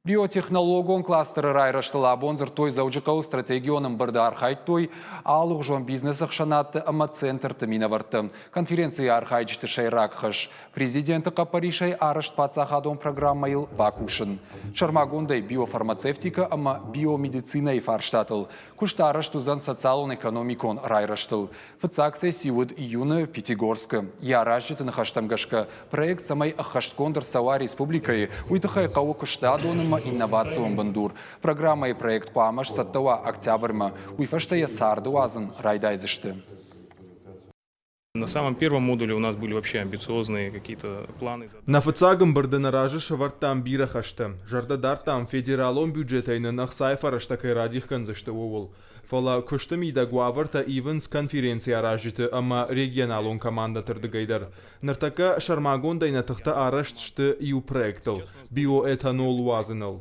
Биотехнологион кластеры райраштыла бонзыр той заужықау стратегионын бірді архайт той, алық жон бизнес ақшанатты ама центр тымина варты. Конференция архайчты шайрак хыш. Президенті қапаришай арышт пацахадон программайыл бакушын. Шармагондай биофармацевтика ама биомедицина и фарштатыл. Кушта арыштузан социалон экономикон райраштыл. Фыцак сессиуд июны Пятигорска. Яражжыты нахаштамгашка. Проект самай ахашткондыр сава республикой. Уйтахай қауы кыштадоным инновацион бандур. Программа и проект помощь саттава октябрьма. Уйфаштая сардуазен райдайзышты. На самом первом модуле у нас были вообще амбициозные какие-то планы. На фыцагым бардынаражы шаварттам бира хашты. Жардадартам федералон бюджетайнын ақсайфараштакай радих канзышты овыл. Фала күштімейді гуаварта Ивенс конференция ражыты, ама регионалон команда тұрдығайдар. Ныртака шармагондайна тұқты арыштышты ию проектыл. Биоэтанол уазыныл.